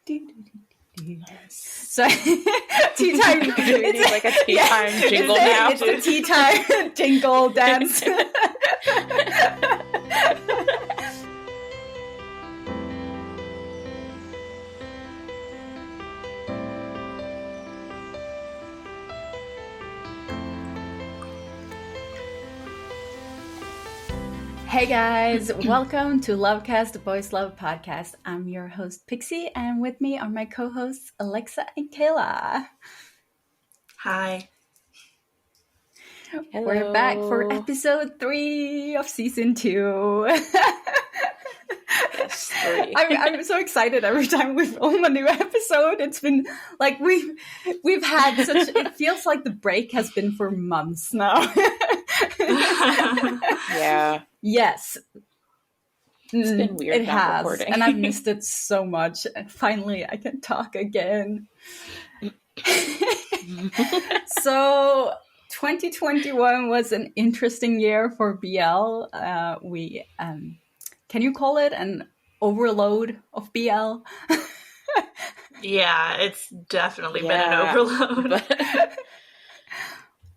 So tea time. We need like a tea time jingle now. It's the tea time jingle dance. Hey guys, welcome to LoveCast, the Boys Love podcast. I'm your host Pixie, and with me are my co-hosts Alexa and Kayla. Hi. Hello. We're back for episode 3 of season 2. Yes, 3. I'm so excited every time we film a new episode. It's been like we've had such. It feels like the break has been for months now. Yeah. Yes. It's been weird. It has, recording. and I've missed it so much. And finally, I can talk again. So, 2021 was an interesting year for BL. We can you call it an overload of BL? Yeah, it's definitely been an overload.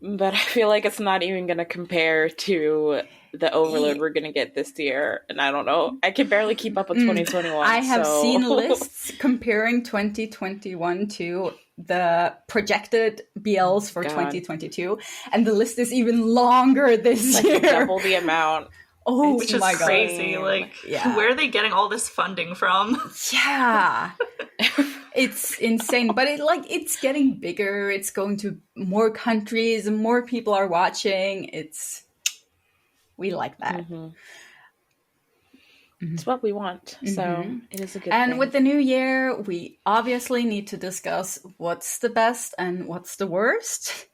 But I feel like it's not even going to compare to the overload we're going to get this year. And I don't know. I can barely keep up with 2021. I have seen lists comparing 2021 to the projected BLs for 2022. And the list is even longer this year. Double the amount. Oh, which is my God. crazy. Where are they getting all this funding from? Yeah. It's insane, but it's getting bigger. It's going to more countries and more people are watching. We like that. Mm-hmm. It's what we want. So it is a good And thing. with the new year, we obviously need to discuss what's the best and what's the worst.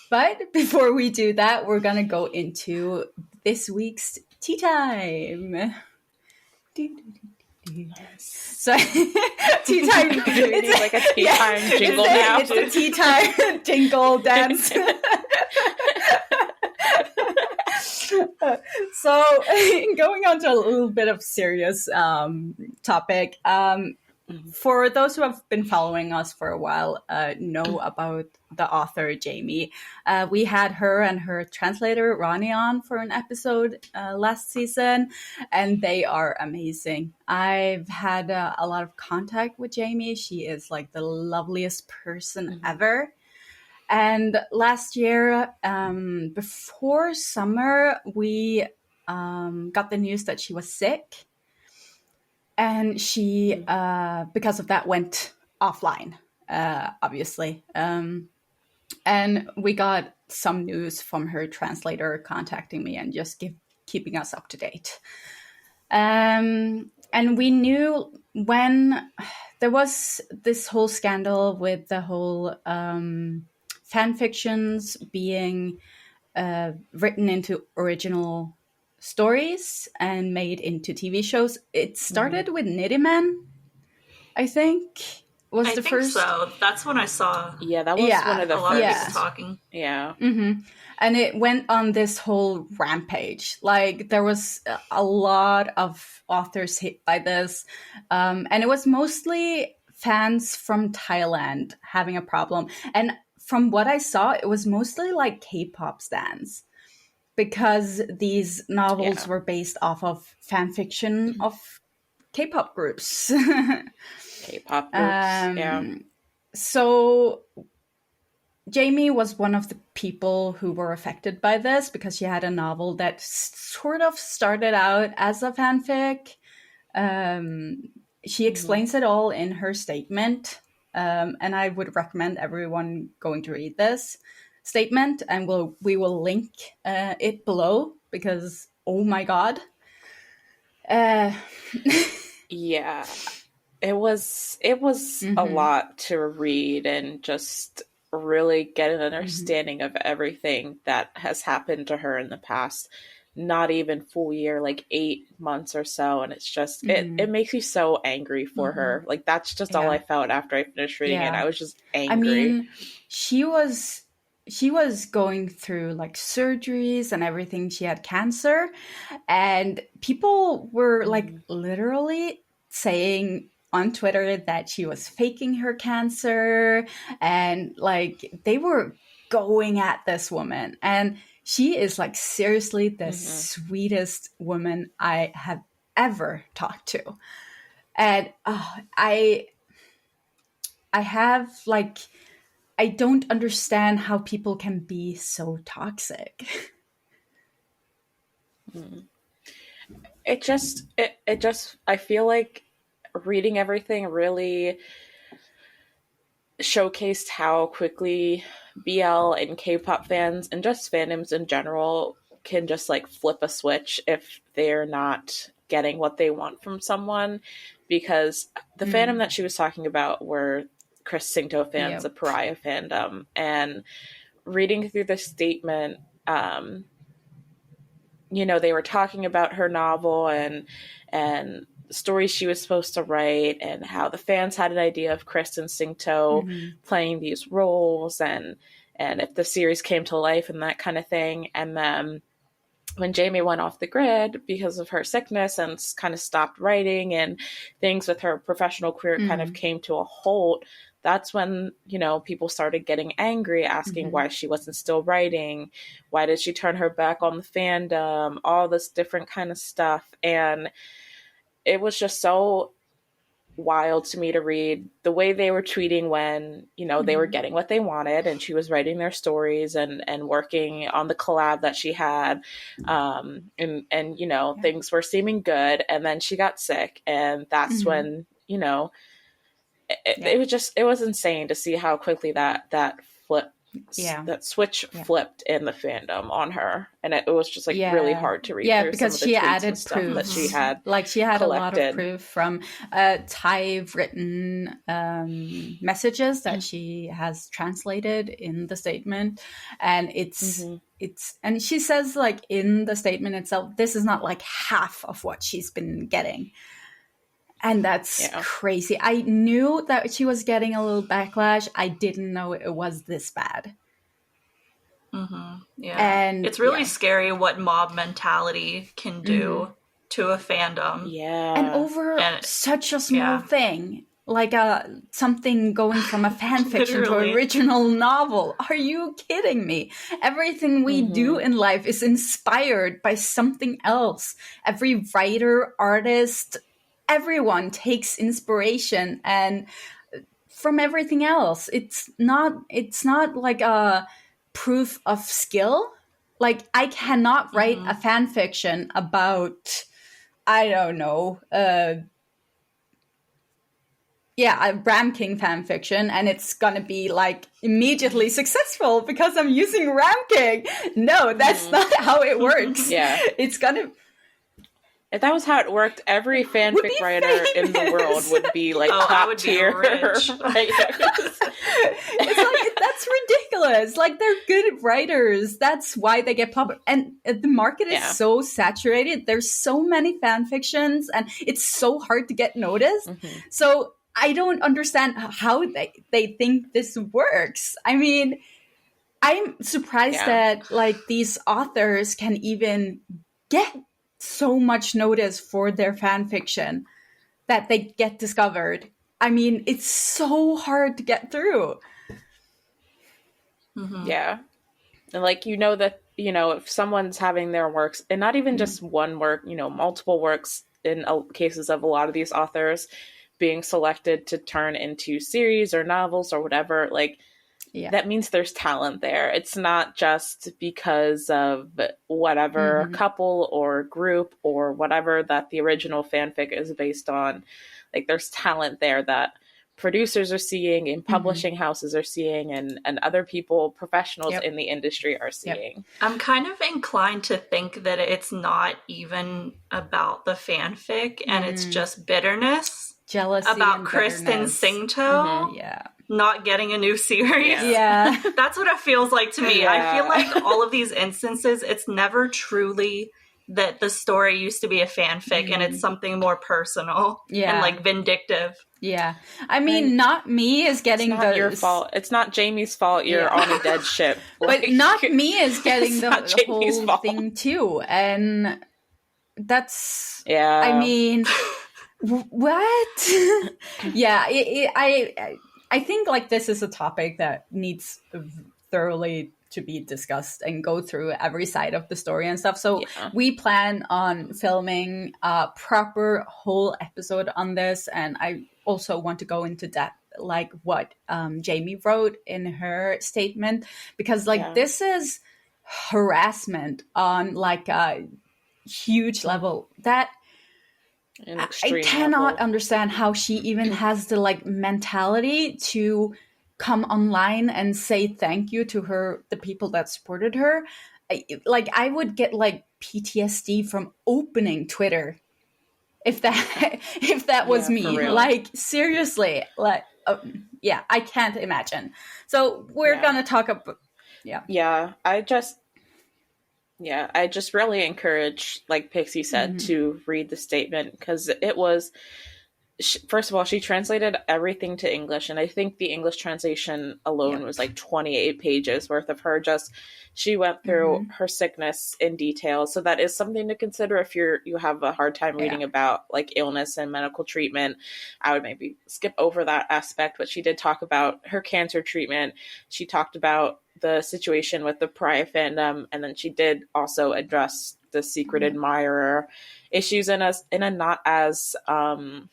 But before we do that, we're going to go into this week's tea time. So, tea time. It's like a tea time jingle now. It's the tea time jingle dance. So, going on to a little bit of serious topic. For those who have been following us for a while, know about the author Jamie. We had her and her translator Ronnie on for an episode last season, and they are amazing. I've had a lot of contact with Jamie. She is like the loveliest person ever. And last year, before summer, we got the news that she was sick. And she, because of that, went offline, obviously. And we got some news from her translator contacting me and just keeping us up to date. And we knew when there was this whole scandal with the whole fan fictions being written into original stories and made into TV shows. It started with Nitty Man, I think. I think so. That's when I saw. Yeah, that was one of the first people talking. Yeah. Mm-hmm. And it went on this whole rampage. Like, there was a lot of authors hit by this. And it was mostly fans from Thailand having a problem. And from what I saw, it was mostly like K-pop stans. Because these novels were based off of fan fiction of K-pop groups. K-pop groups, So Jamie was one of the people who were affected by this because she had a novel that sort of started out as a fanfic. She explains it all in her statement. And I would recommend everyone going to read this statement, and we will link it below because oh my God. Yeah, it was a lot to read and just really get an understanding of everything that has happened to her in the past not even full year, like 8 months or so, and it's just it makes me so angry for her. Like, that's just all I felt after I finished reading it. I was just angry. I mean, she was going through like surgeries and everything. She had cancer, and people were like literally saying on Twitter that she was faking her cancer, and like they were going at this woman, and she is like seriously the sweetest woman I have ever talked to. And I have like, I don't understand how people can be so toxic. It just, I feel like reading everything really showcased how quickly BL and K-pop fans and just fandoms in general can just like flip a switch if they're not getting what they want from someone. Because the fandom that she was talking about were Chris Singto fans, the Pariah fandom, and reading through the statement, you know, they were talking about her novel and stories she was supposed to write, and how the fans had an idea of Chris and Singto playing these roles, and if the series came to life and that kind of thing. And then when Jamie went off the grid because of her sickness and kind of stopped writing, and things with her professional career kind of came to a halt, that's when, you know, people started getting angry, asking why she wasn't still writing. Why did she turn her back on the fandom? All this different kind of stuff. And it was just so wild to me to read the way they were tweeting when, you know, they were getting what they wanted, and she was writing their stories and working on the collab that she had. And you know, things were seeming good. And then she got sick. And that's when, you know, it was insane to see how quickly that switch flipped in the fandom on her, and it was just like really hard to read through because some of the she tweets added and stuff proof that she had, like she had collected. a lot of proof from Thai-written messages that she has translated in the statement, and it's and she says like in the statement itself, this is not like half of what she's been getting. And that's crazy. I knew that she was getting a little backlash. I didn't know it was this bad. Yeah. And it's really scary what mob mentality can do to a fandom. Yeah. And over such a small thing, like something going from a fan fiction to an original novel. Are you kidding me? Everything we do in life is inspired by something else. Every writer, artist, everyone takes inspiration and from everything else. It's not like a proof of skill. Like I cannot write a fan fiction about, I don't know, a Ram King fan fiction, and it's gonna be like immediately successful because I'm using Ram King. No, that's not how it works. It's gonna. If that was how it worked, every fanfic writer in the world would be like top tier. It's like, that's ridiculous. Like they're good writers. That's why they get popular. And the market is so saturated. There's so many fan fictions, and it's so hard to get noticed. So I don't understand how they think this works. I mean, I'm surprised that like these authors can even get so much notice for their fan fiction that they get discovered. I mean, it's so hard to get through. Yeah. And like, you know, that, you know, if someone's having their works, and not even just one work, you know, multiple works in cases of a lot of these authors being selected to turn into series or novels or whatever, like, that means there's talent there. It's not just because of whatever couple or group or whatever that the original fanfic is based on. Like there's talent there that producers are seeing and publishing houses are seeing and other people, professionals in the industry are seeing. I'm kind of inclined to think that it's not even about the fanfic and it's just bitterness. Jealousy about Kristen Singto not getting a new series. That's what it feels like to me. I feel like all of these instances, it's never truly that the story used to be a fanfic and it's something more personal and like vindictive. I mean, Not Me is getting it's not your fault. It's not Jamie's fault you're on a dead ship. Like, but Not Me is getting the whole thing too. And that's, I mean... What? Yeah, I think like this is a topic that needs thoroughly to be discussed and go through every side of the story and stuff. So we plan on filming a proper whole episode on this, and I also want to go into depth like what Jamie wrote in her statement, because like this is harassment on like a huge level that I cannot understand how she even has the like mentality to come online and say thank you to the people that supported her. I would get like PTSD from opening Twitter if that was me. Like seriously, like I can't imagine. So we're gonna talk about I just really encourage, like Pixie said, to read the statement, because it was, first of all, she translated everything to English, and I think the English translation alone was like 28 pages worth of her she went through her sickness in detail. So that is something to consider if you have a hard time reading about like illness and medical treatment. I would maybe skip over that aspect, but she did talk about her cancer treatment. She talked about the situation with the Pariah fandom, and then she did also address the secret admirer issues in a not as in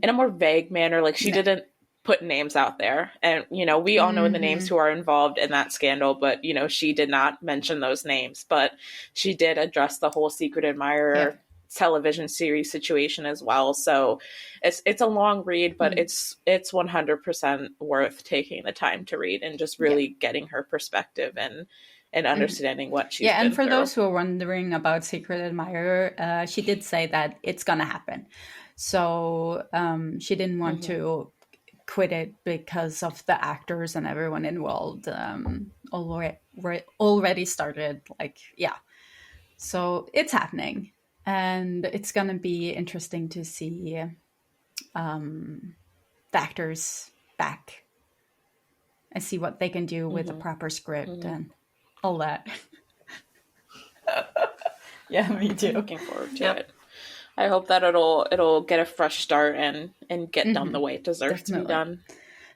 a more vague manner. Like she didn't put names out there, and we all know the names who are involved in that scandal, but she did not mention those names. But she did address the whole secret admirer television series situation as well. So it's a long read, but it's 100% worth taking the time to read and just really getting her perspective and understanding what she's been and for through. those who are wondering about secret admirer, she did say that it's gonna happen. So she didn't want to quit it because of the actors and everyone involved already started. So it's happening, and it's gonna be interesting to see the actors back and see what they can do with a proper script and all that. Yeah, me too. Looking forward to it. I hope that it'll get a fresh start and get done the way it deserves to be done.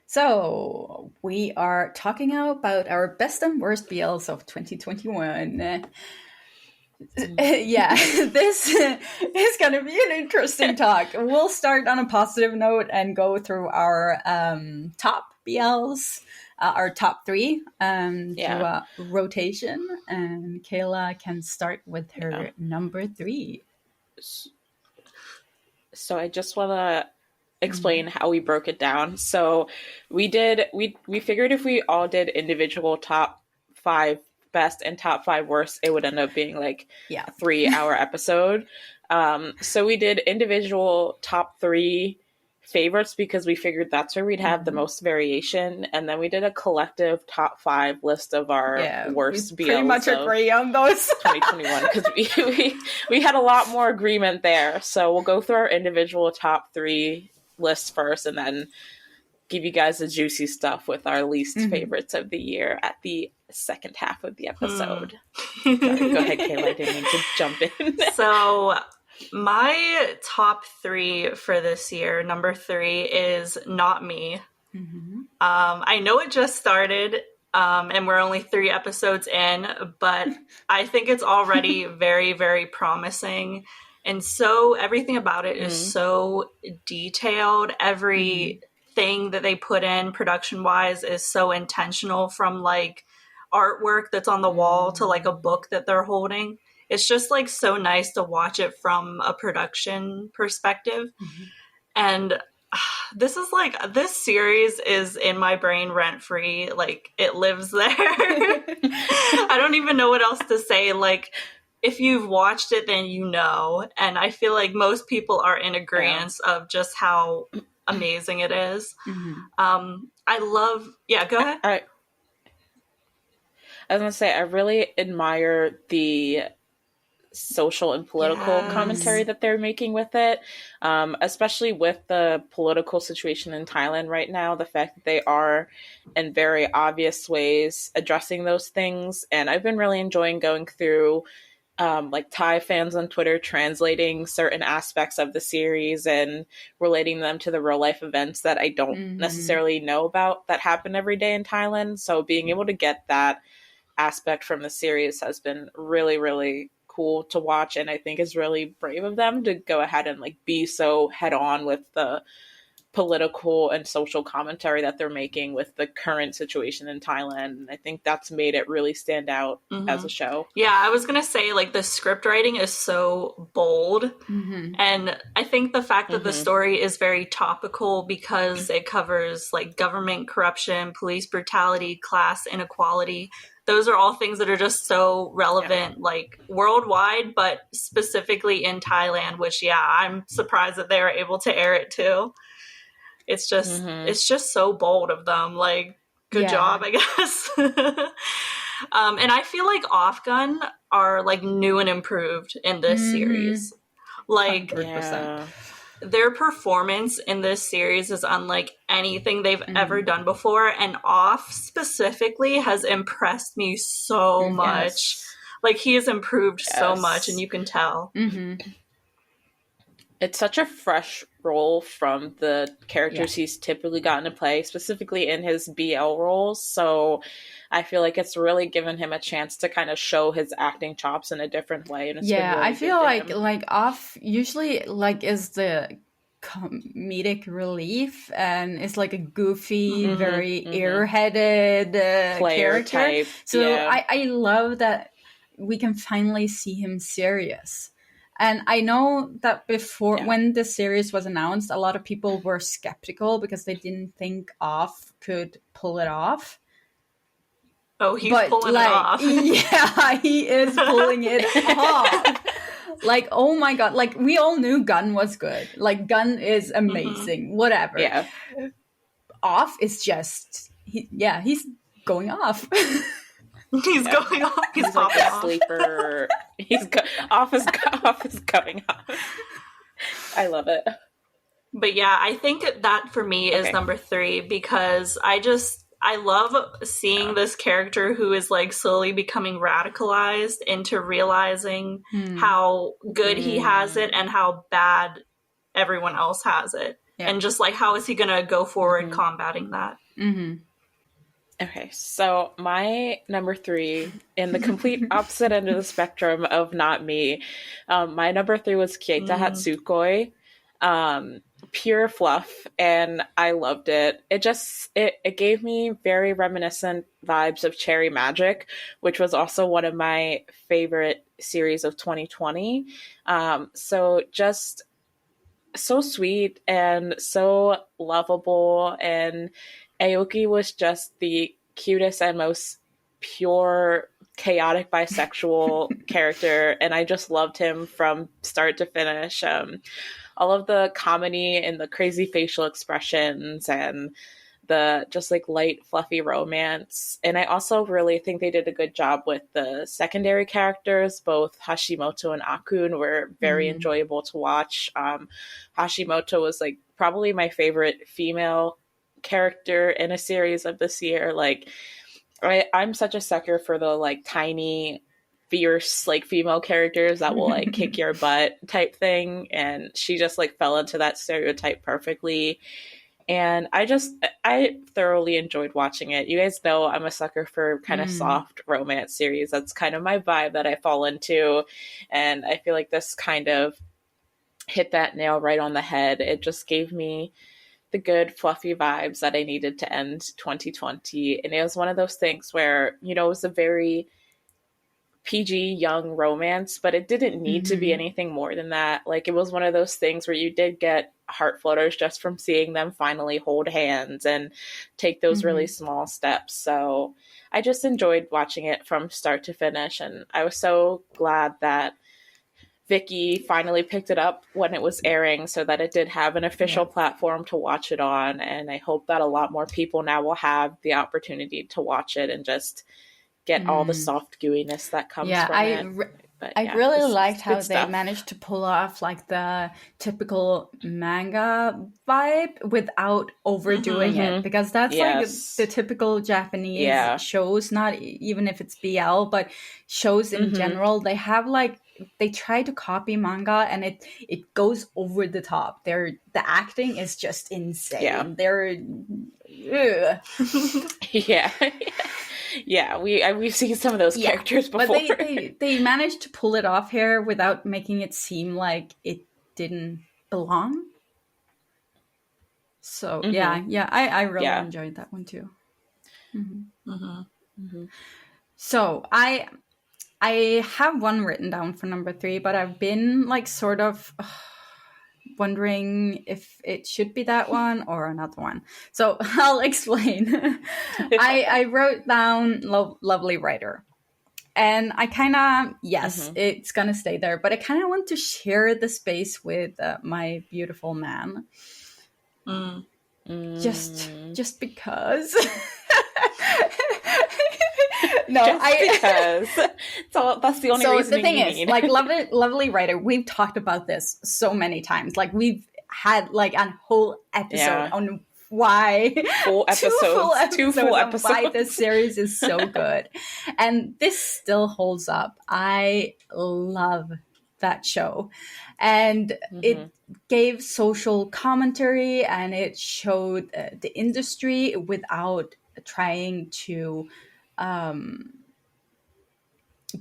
So we are talking about our best and worst BLs of 2021. This is going to be an interesting talk. We'll start on a positive note and go through our top BLs, our top 3, through a rotation. And Kayla can start with her number 3. So I just want to explain how we broke it down. So we figured if we all did individual top 5 best and top 5 worst, it would end up being like a 3-hour episode. So we did individual top 3 favorites because we figured that's where we'd have the most variation, and then we did a collective top 5 list of our worst BLs. Pretty much agree on those. 2021, because we had a lot more agreement there. So we'll go through our individual top 3 lists first, and then give you guys the juicy stuff with our least favorites of the year at the second half of the episode. Sorry, go ahead, Kayla. I didn't mean to jump in. So my top 3 for this year, number 3 is Not Me. I know it just started, and we're only 3 episodes in, but I think it's already very, very promising. And so everything about it is so detailed. Everything that they put in production-wise is so intentional, from like artwork that's on the wall to like a book that they're holding. It's just like so nice to watch it from a production perspective. And this series is in my brain rent free. Like it lives there. I don't even know what else to say. Like if you've watched it, then you know. And I feel like most people are in agreement of just how amazing it is. I love, go ahead. I was going to say, I really admire the social and political commentary that they're making with it, especially with the political situation in Thailand right now, the fact that they are in very obvious ways addressing those things. And I've been really enjoying going through like Thai fans on Twitter translating certain aspects of the series and relating them to the real life events that I don't necessarily know about that happen every day in Thailand. So being able to get that aspect from the series has been really, really cool to watch. And I think is really brave of them to go ahead and like be so head on with the political and social commentary that they're making with the current situation in Thailand. And I think that's made it really stand out as a show. Yeah, I was going to say, like, the script writing is so bold. And I think the fact that the story is very topical because it covers, like, government corruption, police brutality, class inequality. Those are all things that are just so relevant, like, worldwide, but specifically in Thailand, which, I'm surprised that they were able to air it, too. It's just it's just so bold of them. Like, good job, I guess. And I feel like Off-Gun are like new and improved in this series. Like 100%. Their performance in this series is unlike anything they've ever done before, and Off specifically has impressed me so much. Like, he has improved so much, and you can tell. It's such a fresh role from the characters he's typically gotten to play, specifically in his BL roles. So I feel like it's really given him a chance to kind of show his acting chops in a different way. And it's been really I feel good like Off usually like is the comedic relief, and it's like a goofy, very airheaded player character type. So I love that we can finally see him serious. And I know that before, when the series was announced, a lot of people were skeptical because they didn't think Off could pull it off. Oh, he's pulling it off. Yeah, he is pulling it off. Like, oh my God. Like, we all knew Gun was good. Like, Gun is amazing. Whatever. Yeah. Off is just, he's going off. He's going off. He's like a sleeper. Off is going off. I love it. But yeah, I think that for me is number 3 because I love seeing this character who is like slowly becoming radicalized into realizing how good he has it and how bad everyone else has it. Yeah. And just like, how is he going to go forward combating that? Okay, so my number 3, in the complete opposite end of the spectrum of not me, my number 3 was Keita Hatsukoi. Pure fluff, and I loved it. It gave me very reminiscent vibes of Cherry Magic, which was also one of my favorite series of 2020. So just so sweet and so lovable, and Aoki was just the cutest and most pure, chaotic bisexual character, and I just loved him from start to finish. All of the comedy and the crazy facial expressions and the just like light, fluffy romance. And I also really think they did a good job with the secondary characters. Both Hashimoto and Akun were very enjoyable to watch. Hashimoto was like probably my favorite female character in a series of this year. Like, I'm such a sucker for the like tiny, fierce like female characters that will like kick your butt type thing, and she just like fell into that stereotype perfectly. And I thoroughly enjoyed watching it. You guys know I'm a sucker for kind of soft romance series. That's kind of my vibe that I fall into, and I feel like this kind of hit that nail right on the head. It just gave me the good fluffy vibes that I needed to end 2020. And it was one of those things where, you know, it was a very PG young romance, but it didn't need to be anything more than that. Like, it was one of those things where you did get heart flutters just from seeing them finally hold hands and take those really small steps. So I just enjoyed watching it from start to finish, and I was so glad that Vicky finally picked it up when it was airing so that it did have an official platform to watch it on. And I hope that a lot more people now will have the opportunity to watch it and just get all the soft gooiness that comes from it. But I really liked how they managed to pull off like the typical manga vibe without overdoing it, because that's like the typical Japanese shows, not even if it's BL, but shows in general. They have like, they try to copy manga and it goes over the top. The acting is just insane. They're Yeah, we've seen some of those characters before. But they managed to pull it off here without making it seem like it didn't belong. So I really enjoyed that one too. So I have one written down for number 3, but I've been like sort of wondering if it should be that one or another one. So I'll explain. I wrote down Lovely Writer. And I kind of, it's going to stay there. But I kind of want to share the space with my beautiful man. Just because. Because that's the only reason. So the thing is, like, Lovely Writer, we've talked about this so many times. Like, we've had like a whole episode on why two full episodes why this series is so good, and this still holds up. I love that show, and it gave social commentary, and it showed the industry without trying to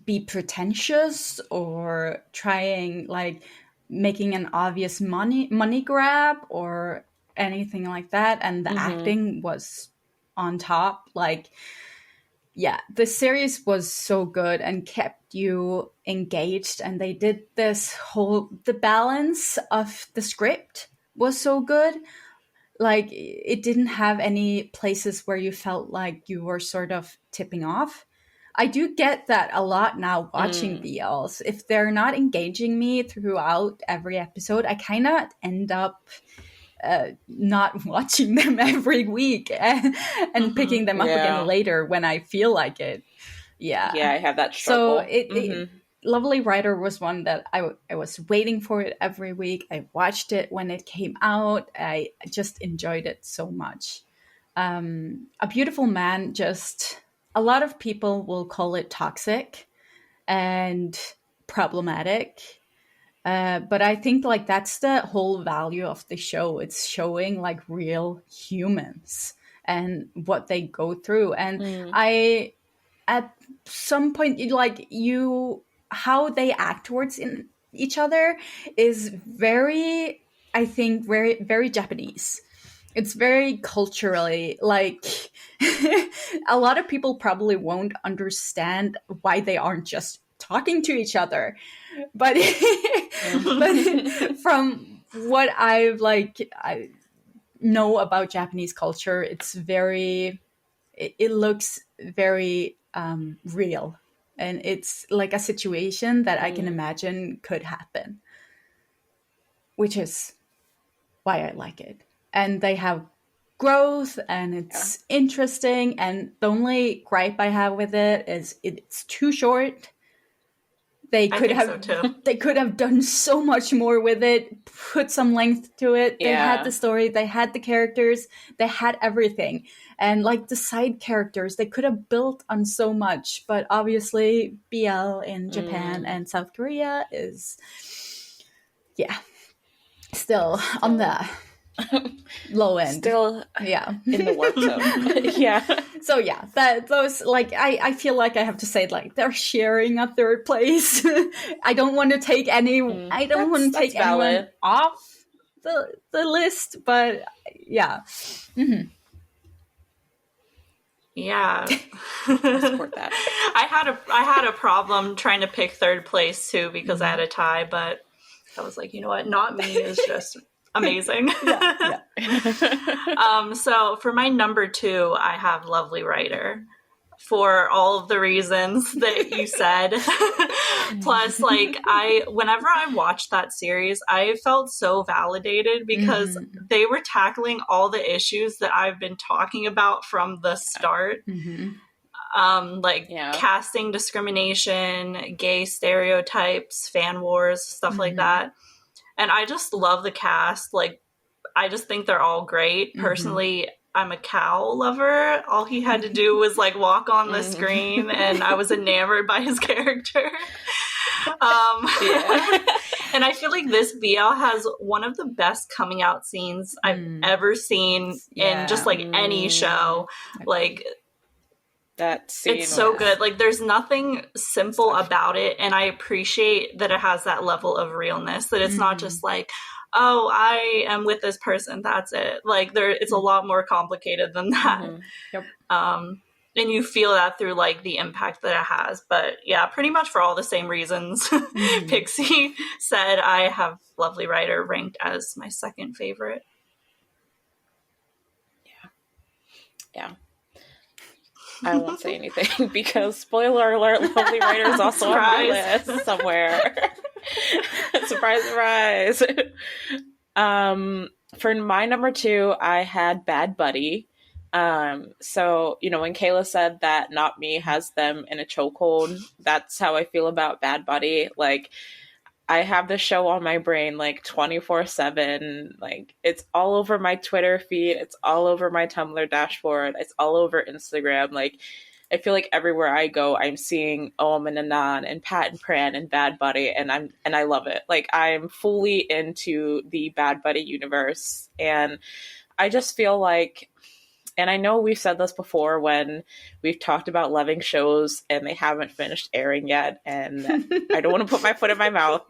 be pretentious or trying like making an obvious money grab or anything like that. And the acting was on top. Like, the series was so good and kept you engaged, and they did the balance of the script was so good. Like, it didn't have any places where you felt like you were sort of tipping off. I do get that a lot now watching BLs. If they're not engaging me throughout every episode, I kind of end up not watching them every week and picking them up again later when I feel like it. Yeah, I have that struggle. So Lovely Writer was one that I was waiting for it every week. I watched it when it came out. I just enjoyed it so much. A Beautiful Man, just a lot of people will call it toxic and problematic. But I think like that's the whole value of the show. It's showing like real humans and what they go through. And I, at some point, how they act towards each other is very, I think, very, very Japanese. It's very culturally, like, a lot of people probably won't understand why they aren't just talking to each other. But, but from what I know about Japanese culture, it's very, it looks very real. And it's like a situation that I can imagine could happen, which is why I like it. And they have growth, and it's interesting. And the only gripe I have with it is it's too short. They could have done so much more with it, put some length to it. They had the story, they had the characters, they had everything. And like the side characters, they could have built on so much. But obviously BL in Japan and South Korea is, still on the low end. Still in the work zone. So those, like, I feel like I have to say, like, they're sharing a third place. I don't want to take anyone off the list, but Yeah. I support that. I had a problem trying to pick third place too, because I had a tie, but I was like, you know what? Not Me is just amazing. So for my number 2, I have Lovely Writer, for all of the reasons that you said. Plus, like, whenever I watched that series, I felt so validated because they were tackling all the issues that I've been talking about from the start. casting discrimination, gay stereotypes, fan wars, stuff like that. And I just love the cast. Like, I just think they're all great. Personally, I'm a cow lover. All he had to do was like walk on the screen, and I was enamored by his character. And I feel like this BL has one of the best coming out scenes I've ever seen in just like any show. Like, that scene, it's so good. Like, there's nothing simple about it, and I appreciate that it has that level of realness, that it's not just like, oh, I am with this person, that's it. Like, it's a lot more complicated than that. Yep. And you feel that through like the impact that it has. But yeah, pretty much for all the same reasons Pixie said, I have Lovely Writer ranked as my second favorite. Yeah. I won't say anything because, spoiler alert, Lovely Writer is also on my list somewhere. Surprise, surprise. For my number 2, I had Bad Buddy. So, when Kayla said that Not Me has them in a chokehold, that's how I feel about Bad Buddy. Like, I have the show on my brain like 24/7. Like, it's all over my Twitter feed. It's all over my Tumblr dashboard. It's all over Instagram. Like, I feel like everywhere I go, I'm seeing and Anan and Pat and Pran and Bad Buddy, and I love it. Like, I'm fully into the Bad Buddy universe, and I just feel like, and I know we've said this before when we've talked about loving shows and they haven't finished airing yet, and I don't want to put my foot in my mouth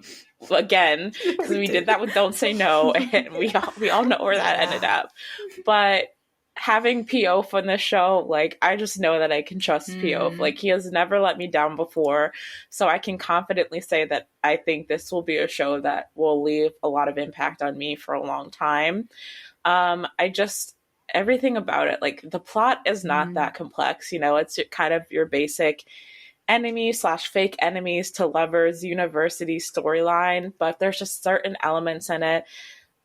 again, because we did that with Don't Say No, and we all know where that ended up. But having P.O.F. on this show, like, I just know that I can trust P.O.F. Like, he has never let me down before, so I can confidently say that I think this will be a show that will leave a lot of impact on me for a long time. Everything about it, like, the plot is not that complex, it's kind of your basic enemy/fake enemies to lovers university storyline, but there's just certain elements in it,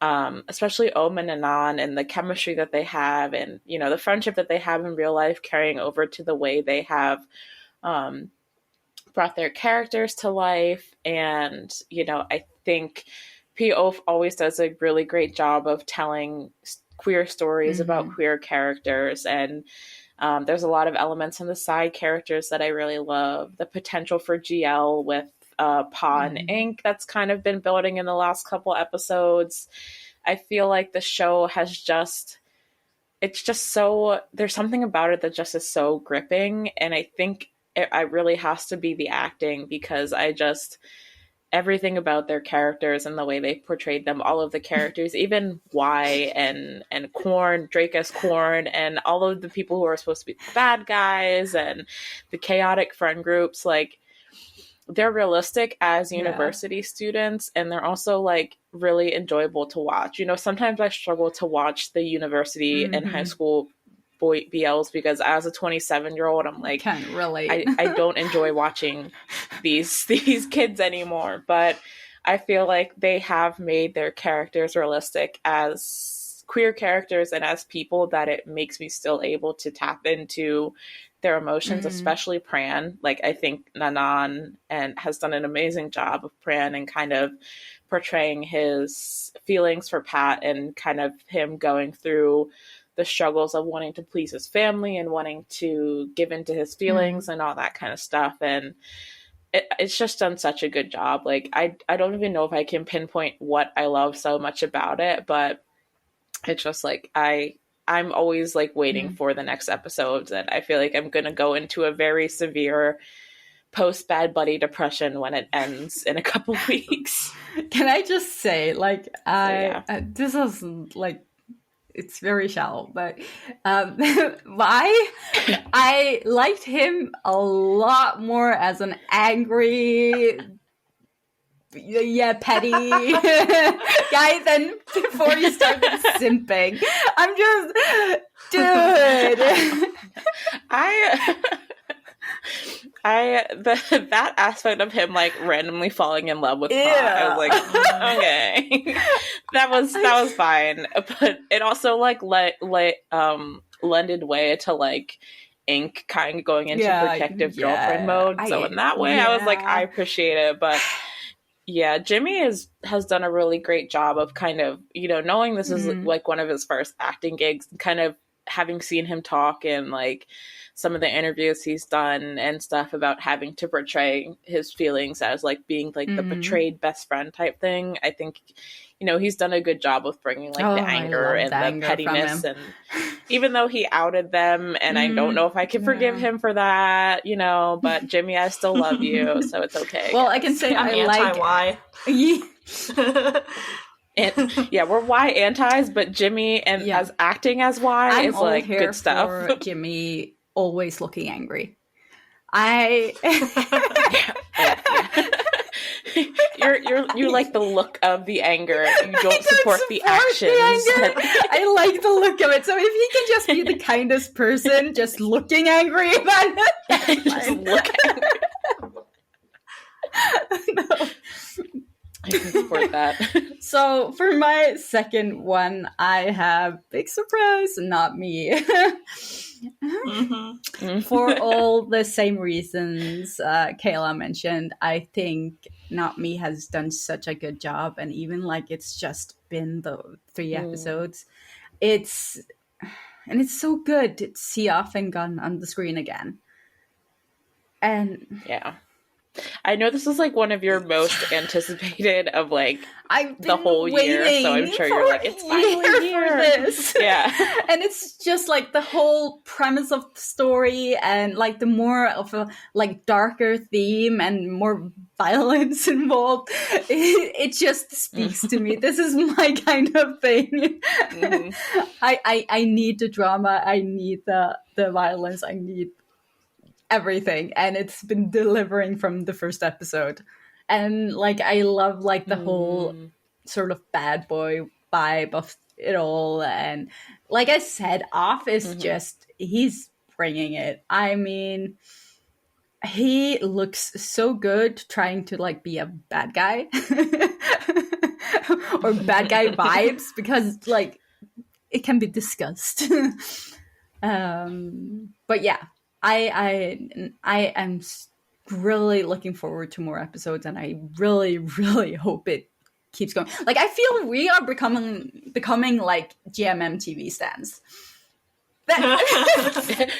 especially Om and Anan, and the chemistry that they have, and the friendship that they have in real life carrying over to the way they have brought their characters to life. And I think P.O.F. always does a really great job of telling queer stories about queer characters, and there's a lot of elements in the side characters that I really love. The potential for GL with Pa and Ink that's kind of been building in the last couple episodes. I feel like the show has there's something about it that just is so gripping, and I think it really has to be the acting, because everything about their characters and the way they portrayed them, all of the characters, even Y and Korn, Drake as Korn, and all of the people who are supposed to be the bad guys and the chaotic friend groups, like, they're realistic as university students, and they're also like really enjoyable to watch. Sometimes I struggle to watch the university and high school BLs, because as a 27-year-old, I'm like, can't relate. I don't enjoy watching these kids anymore, but I feel like they have made their characters realistic as queer characters and as people, that it makes me still able to tap into their emotions, especially Pran. Like, I think Nanan has done an amazing job of Pran and kind of portraying his feelings for Pat, and kind of him going through the struggles of wanting to please his family and wanting to give into his feelings and all that kind of stuff. And it's just done such a good job. Like, I don't even know if I can pinpoint what I love so much about it, but it's just like, I'm always like waiting for the next episodes, and I feel like I'm going to go into a very severe post Bad Buddy depression when it ends in a couple weeks. Can I just say, like, this is like, it's very shallow, but I liked him a lot more as an angry, petty guy than before he started simping. I'm just, dude. That aspect of him like randomly falling in love with Pa, I was like, okay, that was fine, but it also like lended way to like ink kind of going into protective girlfriend mode. So in that way, I was like, I appreciate it. But yeah, Jimmy has done a really great job of kind of, you know, knowing this is like one of his first acting gigs, kind of having seen him talk in like some of the interviews he's done and stuff about having to portray his feelings as like being like the betrayed best friend type thing. I think, you know, he's done a good job of bringing like the anger and the pettiness. And even though he outed them, and I don't know if I can forgive him for that, you know, but Jimmy, I still love you, so it's okay. Well, I can say I'm anti-Y. Yeah, we're Y antis, but Jimmy and as acting as Y is like good stuff. For Jimmy always looking angry. You like the look of the anger. You don't support the actions. I like the look of it. So if he can just be the kindest person, just looking angry, then just look angry. No. I can support that. So for my second one, I have big surprise, not me. For all the same reasons Kayla mentioned, I think Not Me has done such a good job, and even like it's just been the 3 episodes, it's so good to see Off and Gun on the screen again. And yeah, I know this is like one of your most anticipated of like the whole year, so I'm sure you're like, it's finally here. This. Yeah. And it's just like the whole premise of the story, and like the more of a like darker theme and more violence involved, it just speaks to me. This is my kind of thing. I need the drama, I need the violence, I need everything, and it's been delivering from the first episode. And like I love like the whole sort of bad boy vibe of it all, and like I said, Off is just, he's bringing it. I mean, he looks so good trying to like be a bad guy or bad guy vibes, because like it can be discussed. But yeah, I am really looking forward to more episodes, and I really, really hope it keeps going. Like I feel we are becoming like GMM TV stands.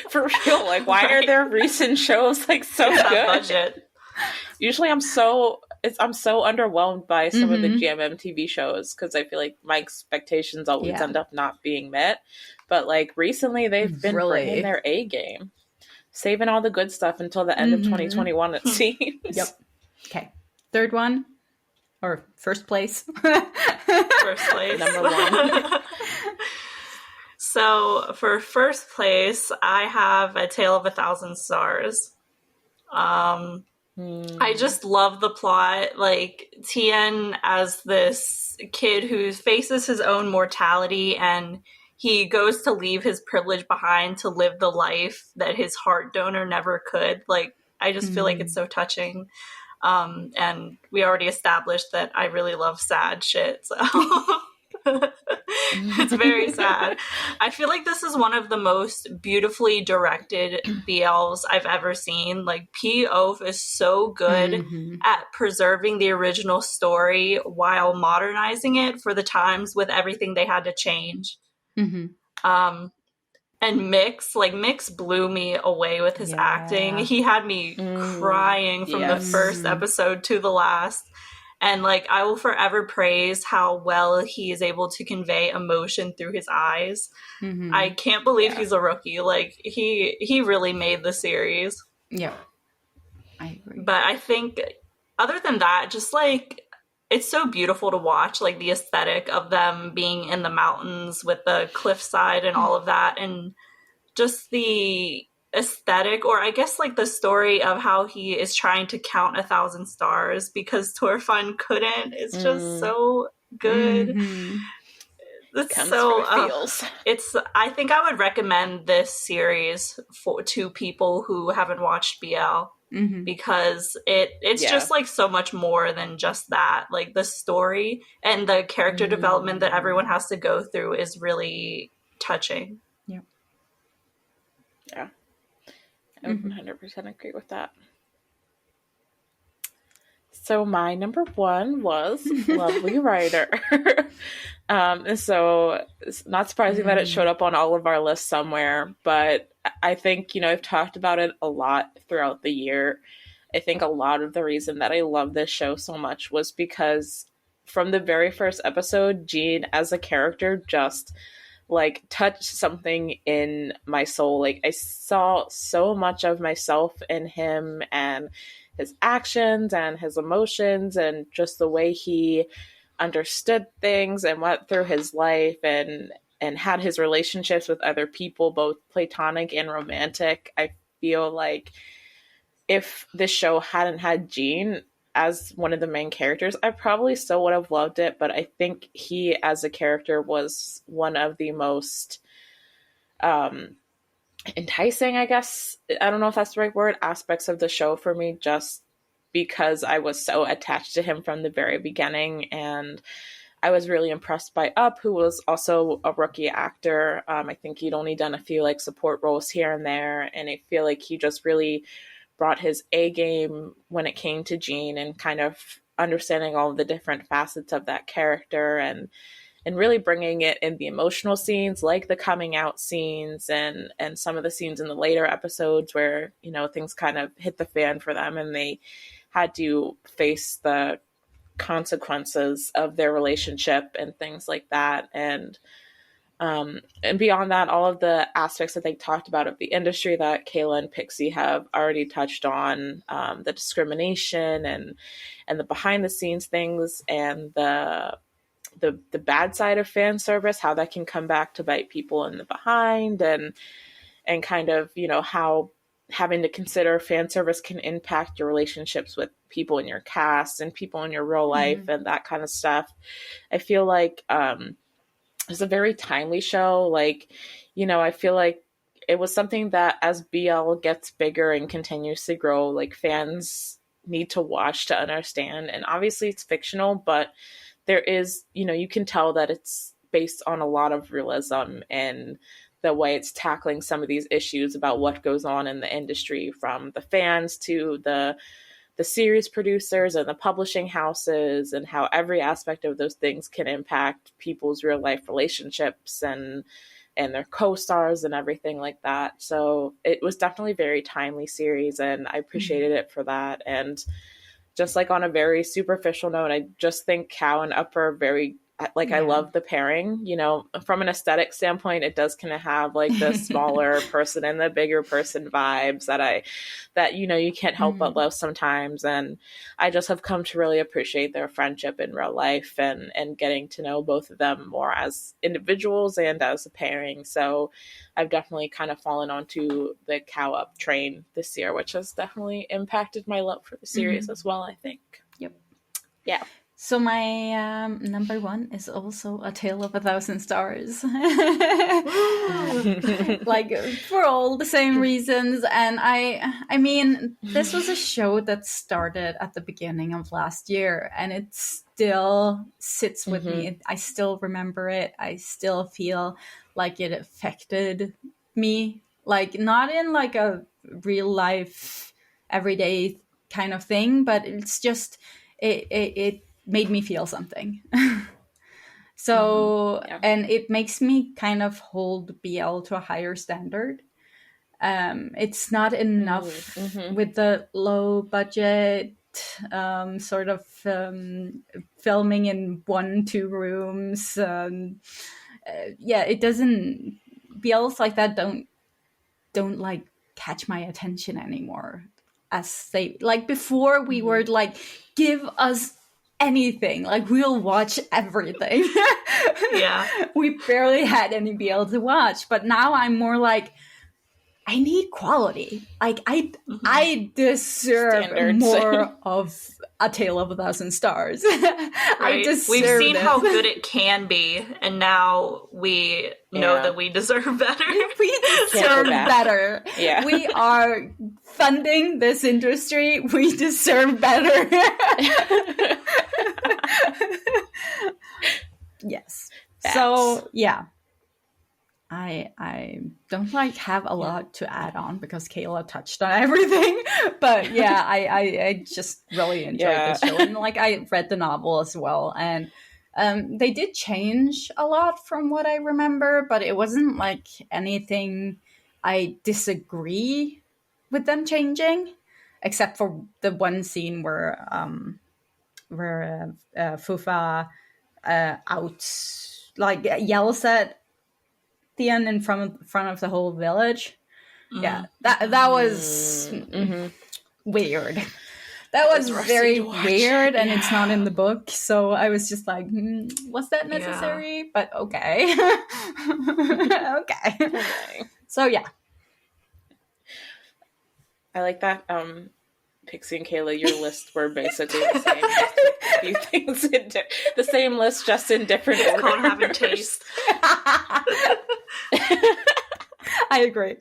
For real, like why are their recent shows like so good? Budget. Usually I'm so underwhelmed by some of the GMM TV shows, because I feel like my expectations always end up not being met. But like recently they've been bringing their A game. Saving all the good stuff until the end of 2021, it seems. Yep. Okay. Third one, or first place. First place. Number 1. So for first place, I have A Tale of a Thousand Stars. I just love the plot. Like Tien as this kid who faces his own mortality, and he goes to leave his privilege behind to live the life that his heart donor never could. Like, I just feel like it's so touching. And we already established that I really love sad shit. So it's very sad. I feel like this is one of the most beautifully directed BLs I've ever seen. Like, P. Oaf is so good at preserving the original story while modernizing it for the times with everything they had to change. And Mix blew me away with his acting. He had me crying from the first episode to the last. And like, I will forever praise how well he is able to convey emotion through his eyes. I can't believe he's a rookie. Like, he really made the series. Yeah, I agree. But I think other than that, just like, it's so beautiful to watch, like the aesthetic of them being in the mountains with the cliffside and all of that. And just the aesthetic, or I guess like the story of how he is trying to count 1,000 stars because Torfun couldn't. It's just so good. It's so I think I would recommend this series to people who haven't watched BL. Because it's just like so much more than just that. Like the story and the character development that everyone has to go through is really touching. Yeah. I would 100% agree with that. So my number one was Lovely Writer. So it's not surprising that it showed up on all of our lists somewhere, but I think, I've talked about it a lot throughout the year. I think a lot of the reason that I love this show so much was because from the very first episode, Gene as a character just touched something in my soul. I saw so much of myself in him and his actions and his emotions and just the way he understood things and went through his life and had his relationships with other people, both platonic and romantic. I feel like if this show hadn't had Gene as one of the main characters, I probably still would have loved it, but I think he as a character was one of the most enticing, I guess, I don't know if that's the right word, aspects of the show for me, just because I was so attached to him from the very beginning. And I was really impressed by Up, who was also a rookie actor. I think he'd only done a few support roles here and there, and I feel like he just really brought his A game when it came to Gene and kind of understanding all of the different facets of that character and really bringing it in the emotional scenes, like the coming out scenes and some of the scenes in the later episodes where, things kind of hit the fan for them and they had to face the consequences of their relationship and things like that. And beyond that, all of the aspects that they talked about of the industry that Kayla and Pixie have already touched on, the discrimination and the behind the scenes things and the bad side of fan service, how that can come back to bite people in the behind and kind of, how having to consider fan service can impact your relationships with people in your cast and people in your real life and that kind of stuff. I feel like it's a very timely show. I feel like it was something that as BL gets bigger and continues to grow, fans need to watch to understand. And obviously it's fictional, but there is, you can tell that it's based on a lot of realism and the way it's tackling some of these issues about what goes on in the industry, from the fans to the series producers and the publishing houses, and how every aspect of those things can impact people's real life relationships and their co-stars and everything like that. So it was definitely a very timely series and I appreciated it for that. And just on a very superficial note, I just think Cow and Up are very, I love the pairing, from an aesthetic standpoint, it does kind of have the smaller person and the bigger person vibes that you can't help but love sometimes. And I just have come to really appreciate their friendship in real life and getting to know both of them more as individuals and as a pairing. So I've definitely kind of fallen onto the Cow Up train this year, which has definitely impacted my love for the series as well, I think. Yep. Yeah. So my number one is also A Tale of a Thousand Stars. For all the same reasons. And I mean, this was a show that started at the beginning of last year and it still sits with me. I still remember it. I still feel like it affected me. Not in a real life, everyday kind of thing, but it's just, it made me feel something. So, and it makes me kind of hold BL to a higher standard. It's not enough with the low budget, sort of filming in 1-2 rooms. It doesn't, BLs like that don't catch my attention anymore. As they, before we were give us anything, we'll watch everything. Yeah. We barely had any BL to watch, but now I'm more I need quality. I deserve Standards. more of A Tale of a Thousand Stars. Right. I deserve We've seen it. how good it can be, and now we know that we deserve better. We deserve better. Yeah. We are funding this industry. We deserve better. Yes. Facts. So, yeah. I I don't like have a lot to add on because Kayla touched on everything. But yeah, I just really enjoyed this show, and like I read the novel as well, and they did change a lot from what I remember, but it wasn't like anything I disagree with them changing, except for the one scene where Fufa yells at Theon in front of the whole village. Yeah, that was weird. That was very weird, and it's not in the book, so I was just like, was that necessary? Yeah. But okay. Okay. So yeah. I like that Pixie and Kayla, your lists were basically the same. A few things the same list, just in different order. Called having taste. I agree.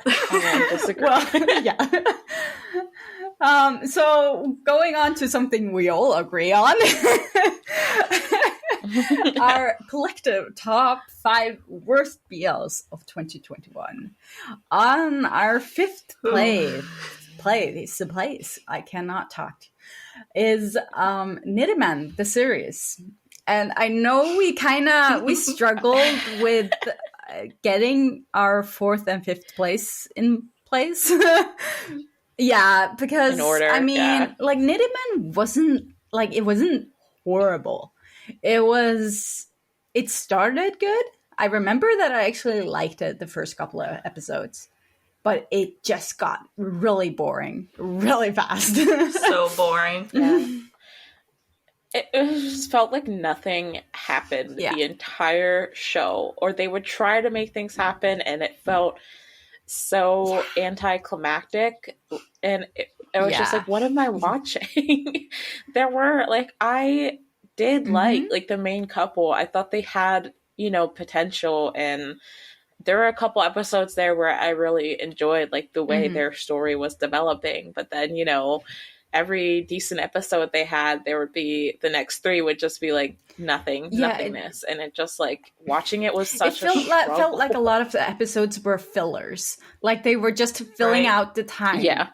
I disagree. Well, yeah. So going on to something we all agree on. Our collective top 5 worst BLs of 2021. On our 5th place, I cannot talk, is Nidaman, the series. And I know we struggled with getting our 4th and 5th place in place. Yeah, because in order, I mean, like Nidaman wasn't horrible. It started good. I remember that I actually liked it the first couple of episodes, but it just got really boring really fast. So boring. Yeah. It just felt like nothing happened the entire show, or they would try to make things happen and it felt so anticlimactic, and it was just like, what am I watching? There were I did like the main couple. I thought they had potential, and there were a couple episodes there where I really enjoyed like the way their story was developing, but then every decent episode they had, there would be the next 3 would just be like nothingness, and it just like watching it was such felt like a lot of the episodes were fillers, like they were just filling out the time. Yeah,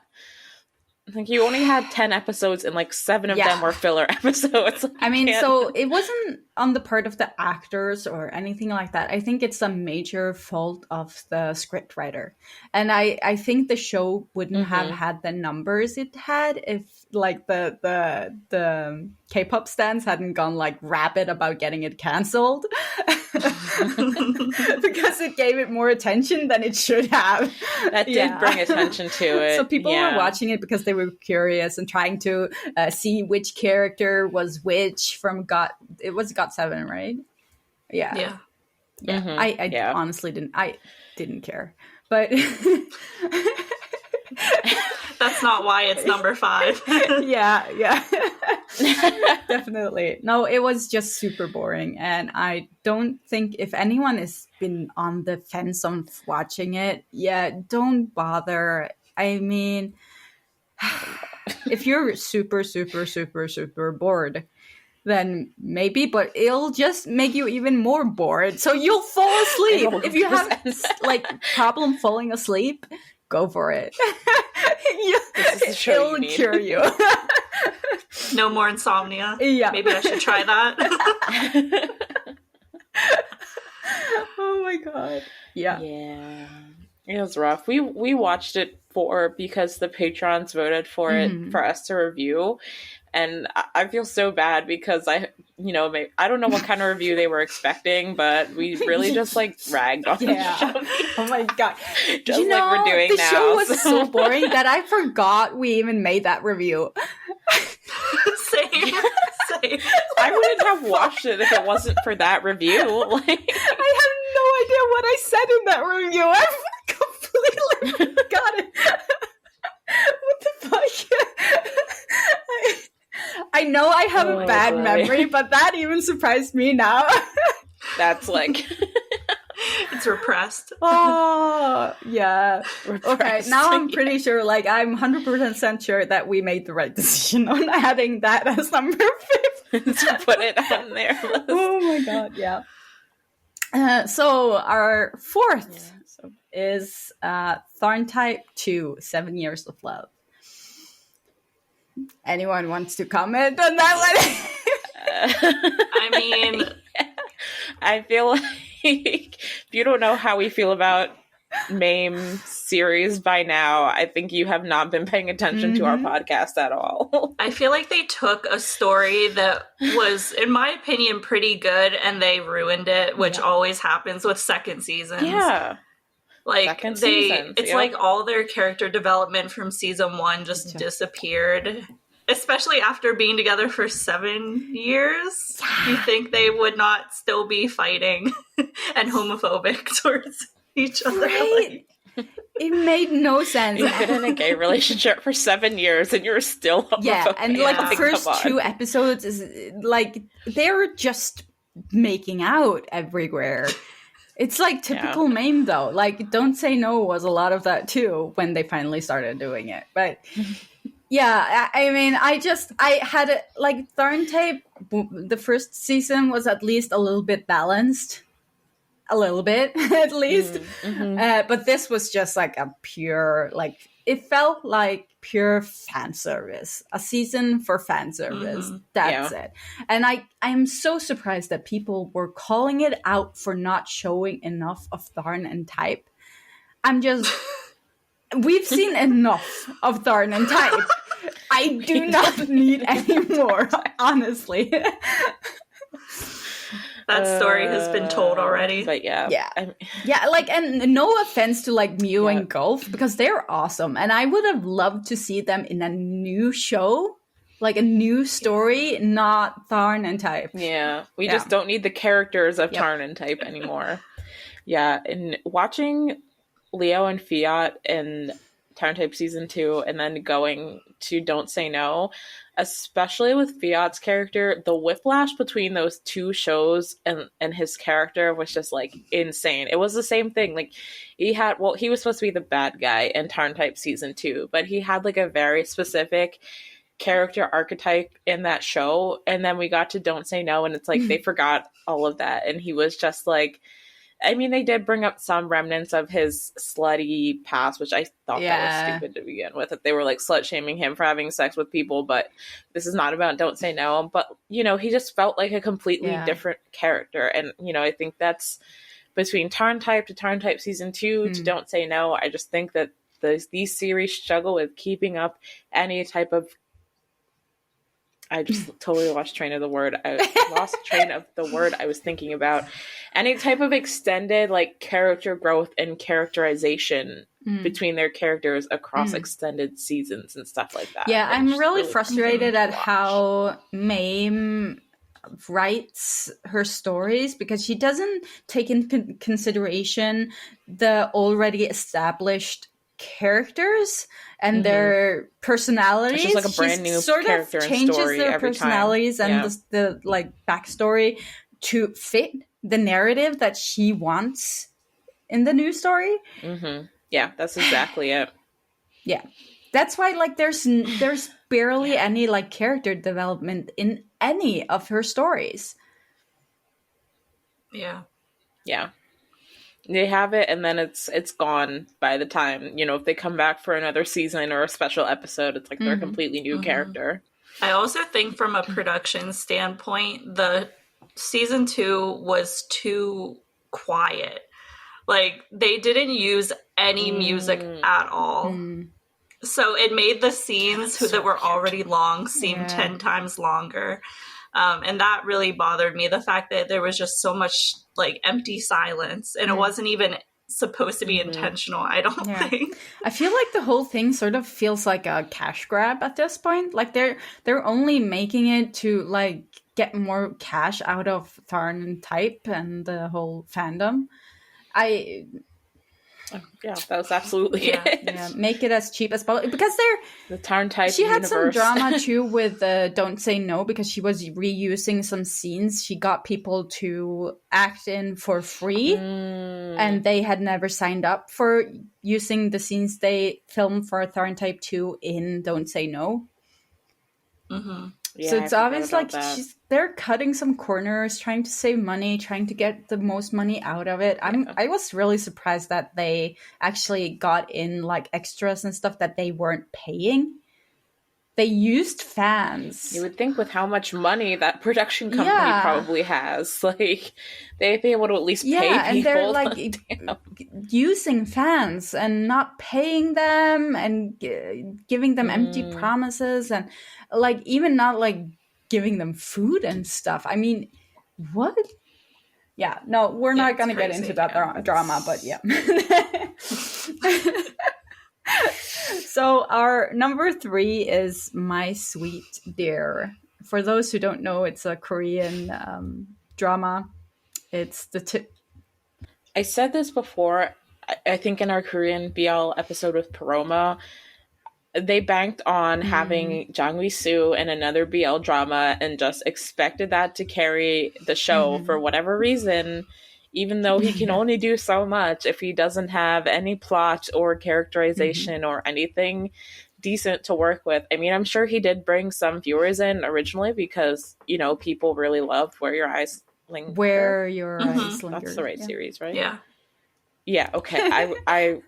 like you only had 10 episodes and like 7 of them were filler episodes. I mean, so it wasn't on the part of the actors or anything like that. I think it's a major fault of the scriptwriter, and I think the show wouldn't have had the numbers it had if like the K-pop stans hadn't gone like rabid about getting it canceled. Because it gave it more attention than it should have. That did bring attention to it. So people were watching it because they were curious and trying to see which character was which from God 7, right? Yeah. I honestly didn't care, but that's not why it's number 5. yeah. Definitely. No, it was just super boring, and I don't think if anyone has been on the fence on watching it, don't bother. I mean, if you're super, super, super, super bored, then maybe, but it'll just make you even more bored. So you'll fall asleep. If you have like problem falling asleep, go for it. It'll cure you. No more insomnia. Yeah. Maybe I should try that. Oh my god. Yeah. Yeah. It was rough. We watched it because the patrons voted for it for us to review. And I feel so bad because I don't know what kind of review they were expecting, but we really just like ragged on the show. Oh my god! Just like we're doing the now. The show was so boring that I forgot we even made that review. Same. I wouldn't have watched it if it wasn't for that review. Like, I have no idea what I said in that review. I completely forgot it. What the fuck? I know I have a bad memory, but that even surprised me now. That's like... It's repressed. Oh, yeah. Repressed. Okay, now I'm pretty sure, like, I'm 100% sure that we made the right decision on adding that as number 5. To put it on there. Oh my god, yeah. So our fourth is Tharn Type 2, 7 Years of Love. Anyone wants to comment on that one? I mean, I feel like if you don't know how we feel about MAME series by now, I think you have not been paying attention to our podcast at all. I feel like they took a story that was, in my opinion, pretty good, and they ruined it, which always happens with second seasons. Yeah. Like, it's like all their character development from season 1 just disappeared. Especially after being together for 7 years. You think they would not still be fighting and homophobic towards each other. Right? It made no sense. You've been in a gay relationship for 7 years and you're still homophobic. Yeah, and like the first 2 episodes is like they're just making out everywhere. It's like typical MAME though. Like Don't Say No was a lot of that too when they finally started doing it. But yeah, I mean, I had like Tharn Type, the first season was at least a little bit balanced. A little bit, at least. But this was just like a pure, like, it felt like pure fan service. A season for fan service. That's it. And I'm so surprised that people were calling it out for not showing enough of Tharn and Type. We've seen enough of Tharn and Type. I do not need any more, honestly. That story has been told already. But yeah. Like, and no offense to like Mew and Golf, because they're awesome. And I would have loved to see them in a new show, like a new story, not Tharn and Type. Yeah. We just don't need the characters of Tharn and Type anymore. And watching Leo and Fiat in Tharn Type Season 2 and then going to Don't Say No, especially with Fiat's character, the whiplash between those 2 shows and his character was just like insane. It was the same thing. Like he was supposed to be the bad guy in Tharn Type Season 2, but he had like a very specific character archetype in that show. And then we got to Don't Say No and it's like they forgot all of that. And he was just like, I mean, they did bring up some remnants of his slutty past, which I thought that was stupid to begin with. That they were like slut shaming him for having sex with people, but this is not about Don't Say No. But, you know, he just felt like a completely different character. And, you know, I think that's between Tharn Type to Tharn Type Season 2 to Don't Say No. I just think that these series struggle with keeping up any type of... I just totally lost train of the word. I lost train of the word I was thinking about. Any type of extended like character growth and characterization between their characters across extended seasons and stuff like that. Yeah, I'm really frustrated at how MAME writes her stories because she doesn't take into consideration the already established characters and their personalities. It's just like a brand new sort character of changes and story their every personalities time. and the like backstory to fit the narrative that she wants in the new story. Yeah, that's exactly it. Yeah, that's why like there's barely any like character development in any of her stories. Yeah. They have it, and then it's gone by the time, you know, if they come back for another season or a special episode, it's like they're a completely new character. I also think from a production standpoint, the season 2 was too quiet. Like, they didn't use any music at all. So it made the scenes that were already long seem 10 times longer. And that really bothered me. The fact that there was just so much like empty silence and it wasn't even supposed to be intentional, I don't think. I feel like the whole thing sort of feels like a cash grab at this point. Like they're only making it to like get more cash out of Tharn and Type and the whole fandom. Yeah, that was absolutely it. Yeah, make it as cheap as possible because the Tharn Type she had universe. some drama too with Don't Say No because she was reusing some scenes. She got people to act in for free, and they had never signed up for using the scenes they filmed for Tharn Type 2 in Don't Say No. Yeah, so it's obvious like they're cutting some corners, trying to save money, trying to get the most money out of it. I was really surprised that they actually got in like extras and stuff that they weren't paying. They used fans. You would think with how much money that production company probably has, like, they'd be able to at least pay people. Yeah, and they're like using fans and not paying them and giving them empty promises and like even not like giving them food and stuff. I mean, what? Yeah, no, we're not going to get into that drama, but yeah. So our number 3 is My Sweet Dear. For those who don't know, it's a Korean drama. It's I said this before, I think in our Korean BL episode with Paroma, they banked on having Jang Wi-soo in another BL drama and just expected that to carry the show for whatever reason, even though he can only do so much if he doesn't have any plot or characterization or anything decent to work with. I mean, I'm sure he did bring some viewers in originally because, you know, people really loved Where Your Eyes Linger. Where Your Eyes Linger. That's the right series, right? Yeah. Yeah, okay. I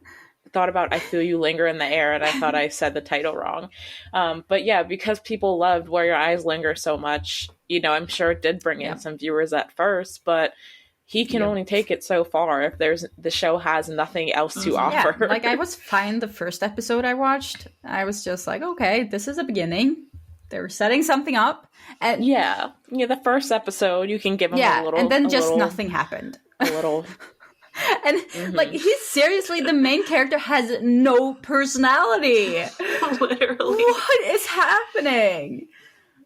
thought about I Feel You Linger in the Air and I thought I said the title wrong. But yeah, because people loved Where Your Eyes Linger so much, you know, I'm sure it did bring in some viewers at first, but he can only take it so far if the show has nothing else to offer. Yeah, like I was fine the first episode I watched. I was just like, okay, this is a beginning. They're setting something up. And the first episode you can give him a little, and then just nothing happened. A little. And like he's seriously the main character has no personality. Literally. What is happening?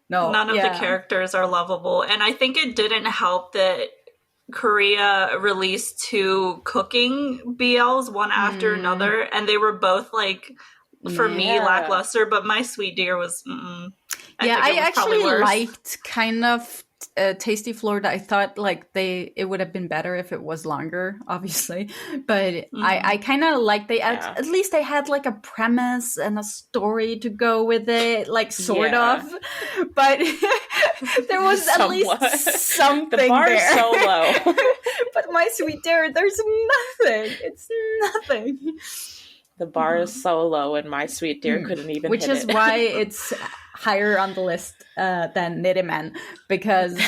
No. None of the characters are lovable. And I think it didn't help that Korea released 2 cooking BLs, one after another, and they were both like, for me, lackluster, but My Sweet Dear was I actually liked kind of Tasty Florida. I thought like it would have been better if it was longer, obviously, but I kind of like at least they had like a premise and a story to go with it, like sort of, but there was at least something. The bar is so low. But My Sweet Dear, there's nothing. It's nothing. The bar is so low, and My Sweet Dear couldn't even Which hit is it. why it's higher on the list than Nideman, because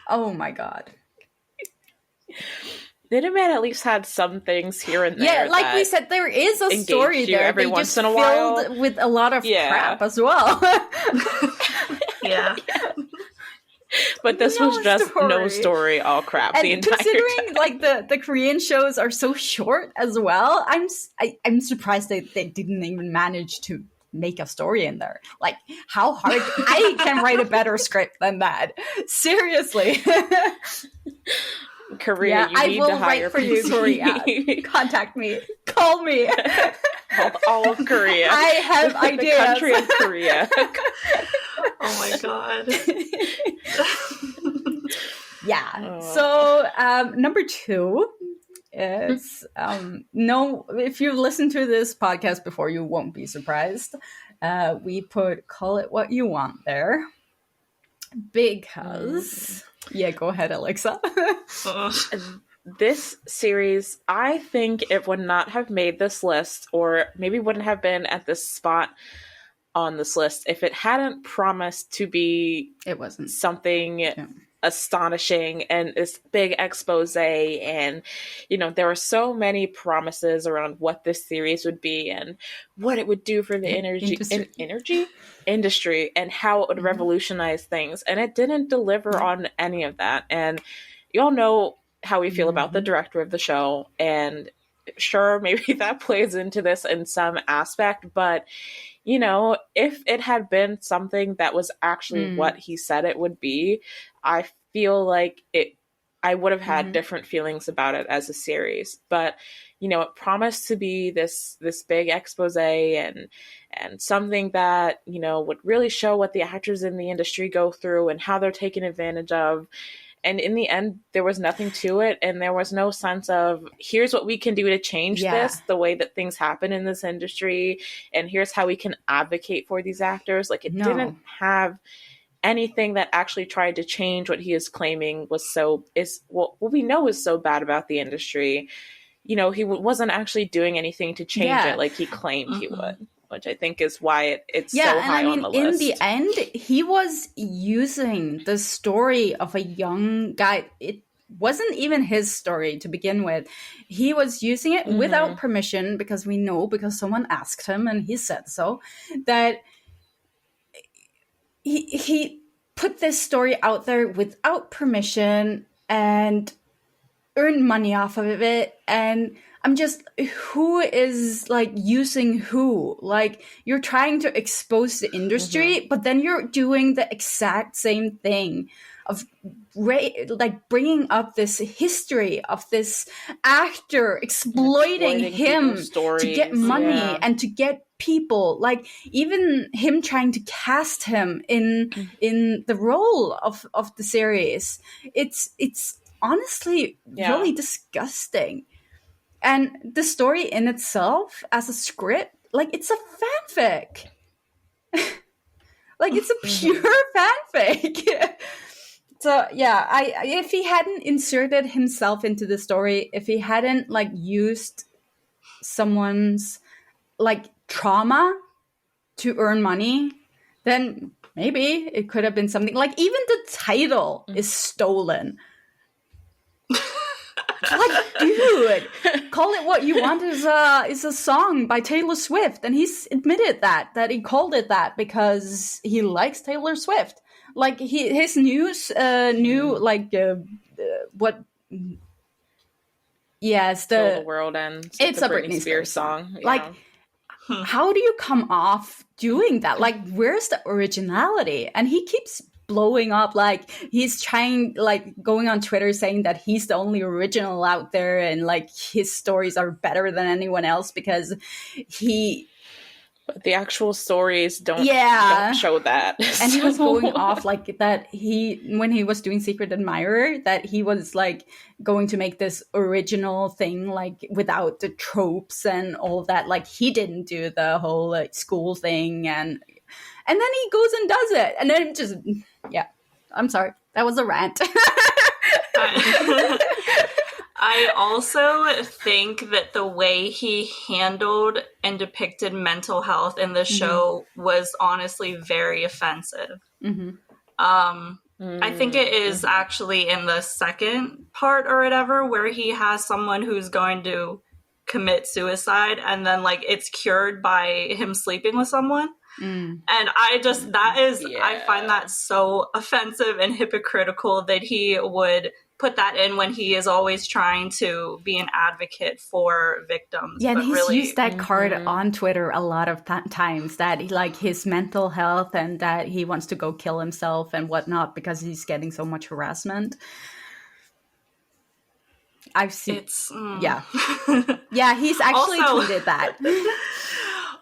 oh my god. Nideman at least had some things here and there. Yeah, like we said, there is a story there. Every once in a while, filled with a lot of crap as well. Yeah. But this was just no story, all crap. And the entire considering time. like the Korean shows are so short as well, I'm surprised they didn't even manage to make a story in there. Like, how hard? I can write a better script than that. Seriously. Korea, you need to hire for you, Korea. Contact me. Call me. All of Korea. I have ideas. The country of Korea. Oh my god. So number 2 is if you've listened to this podcast before, you won't be surprised. We put Call It What You Want there because go ahead, Alexa. This series, I think it would not have made this list, or maybe wouldn't have been at this spot on this list if it hadn't promised to be something astonishing and this big expose, and there were so many promises around what this series would be and what it would do for the industry and how it would revolutionize things, and it didn't deliver on any of that. And you all know how we feel about the director of the show, and sure, maybe that plays into this in some aspect, but if it had been something that was actually what he said it would be, I feel like I would have had different feelings about it as a series. But, it promised to be this big expose and something that, would really show what the actors in the industry go through and how they're taken advantage of. And in the end, there was nothing to it. And there was no sense of, here's what we can do to change this, the way that things happen in this industry. And here's how we can advocate for these actors. Like, it didn't have anything that actually tried to change what he is claiming what we know is so bad about the industry. You know, he wasn't actually doing anything to change it like he claimed he would. Which I think is why it's so high on the list. In the end, he was using the story of a young guy. It wasn't even his story to begin with. He was using it without permission, because we know, because someone asked him and he said so, that he put this story out there without permission and earned money off of it. And I'm just, who is like using who? Like, you're trying to expose the industry, but then you're doing the exact same thing of like bringing up this history of this actor, exploiting him to get money and to get people, like even him trying to cast him in the role of the series. It's honestly really disgusting. And the story in itself, as a script, like, it's a fanfic. Like, it's a pure fanfic. So, yeah, if he hadn't inserted himself into the story, if he hadn't, like, used someone's, like, trauma to earn money, then maybe it could have been something. Like, even the title is stolen. Like, dude, call it what you want. Is a song by Taylor Swift, and he's admitted that he called it that because he likes Taylor Swift. Like, his new what? Yes, Till the World Ends. It's a Britney Spears song. Yeah. Like, how do you come off doing that? Like, where's the originality? And he keeps blowing up, like, he's trying, like, going on Twitter saying that he's the only original out there, and like his stories are better than anyone else because but the actual stories don't show that. And he was going off like that when he was doing Secret Admirer, that he was like going to make this original thing, like, without the tropes and all of that. Like, he didn't do the whole like school thing, and then he goes and does it. And then just, I'm sorry. That was a rant. I also think that the way he handled and depicted mental health in the show was honestly very offensive. I think it is actually in the second part or whatever, where he has someone who's going to commit suicide, and then like it's cured by him sleeping with someone. And I just, I find that so offensive and hypocritical that he would put that in when he is always trying to be an advocate for victims. Yeah, and he's used that card on Twitter a lot of times, that he, like, his mental health and that he wants to go kill himself and whatnot because he's getting so much harassment. I've seen yeah, he's actually tweeted that.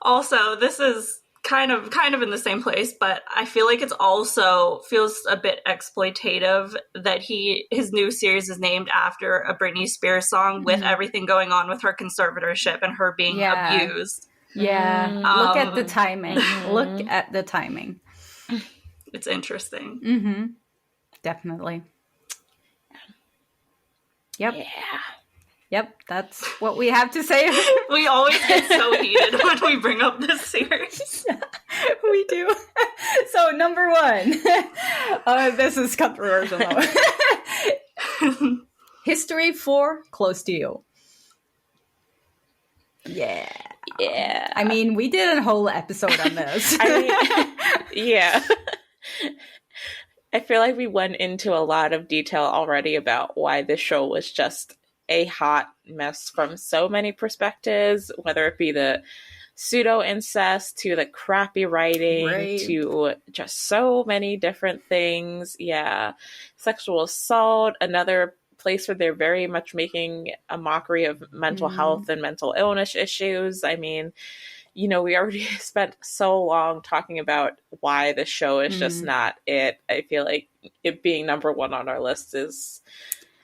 Also, this is kind of in the same place, but I feel like it's also feels a bit exploitative that his new series is named after a Britney Spears song with everything going on with her conservatorship and her being abused. Look at the timing. Look at the timing. It's interesting. Definitely. Yep, that's what we have to say. We always get so heated when we bring up this series. We do. So, number one. This is controversial. History 4, Close to You. Yeah. I mean, we did a whole episode on this. Yeah. I feel like we went into a lot of detail already about why this show was just a hot mess from so many perspectives, whether it be the pseudo incest to the crappy writing to just so many different things. Yeah. Sexual assault, another place where they're very much making a mockery of mental health and mental illness issues. I mean, you know, we already spent so long talking about why the show is just not it. I feel like, it being number one on our list is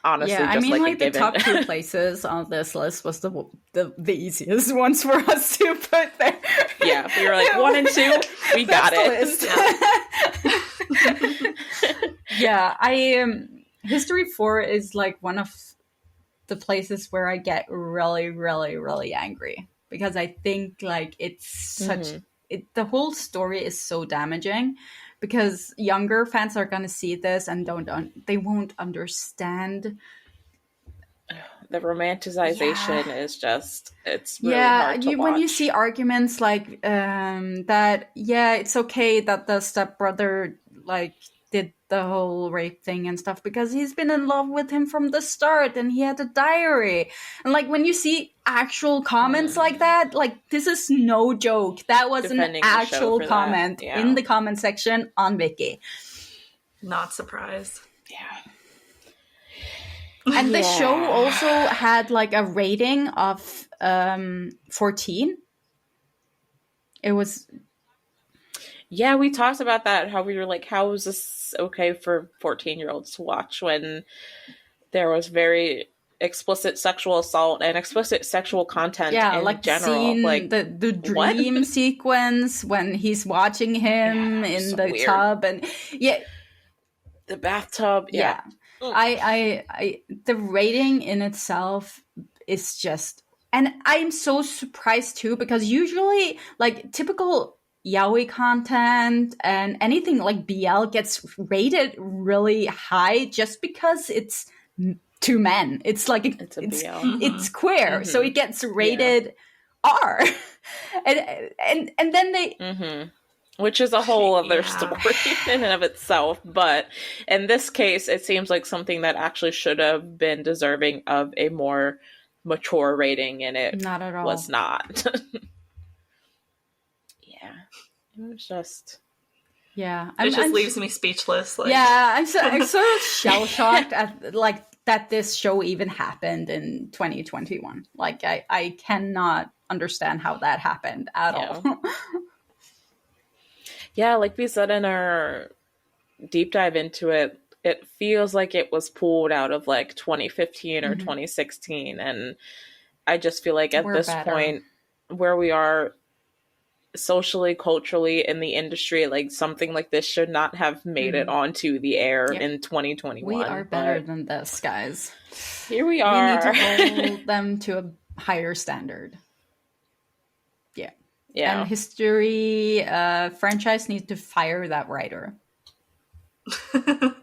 honestly I just mean, like a the given. top 2 places on this list was the easiest ones for us to put there. Yeah, we were like 1 and 2, we got it. History 4 is like one of the places where I get really, really, really angry, because I think like it's such the whole story is so damaging, because younger fans are gonna see this and they won't understand. The romanticization is just, it's really hard to watch. When you see arguments like that, it's okay that the stepbrother like did the whole rape thing and stuff because he's been in love with him from the start and he had a diary. And like when you see actual comments like that, like this is no joke. That was Defending an actual comment in the comment section on Viki. Not surprised. Yeah. And the show also had like a rating of 14. It was... Yeah, we talked about that, how we were like, how is this okay for 14-year-olds to watch when there was very explicit sexual assault and explicit sexual content in like general. Scene, like the dream sequence when he's watching him in so the weird. tub and the bathtub. I the rating in itself is just, and I'm so surprised too, because usually like typical yaoi content and anything like BL gets rated really high just because it's 2 men. It's like it's BL. It's queer, so it gets rated R, and then they, which is a whole other story in and of itself. But in this case, it seems like something that actually should have been deserving of a more mature rating, and it not at all was not. It was just... it just leaves me speechless. Like. I'm so shell shocked at like that this show even happened in 2021. Like I cannot understand how that happened at all. Like we said in our deep dive into it, it feels like it was pulled out of like 2015 or 2016, and I just feel like at this point where we are socially, culturally in the industry, like something like this should not have made it onto the air in 2021. We are better than this, guys. Here we are. We need to hold them to a higher standard. And history franchise needs to fire that writer. I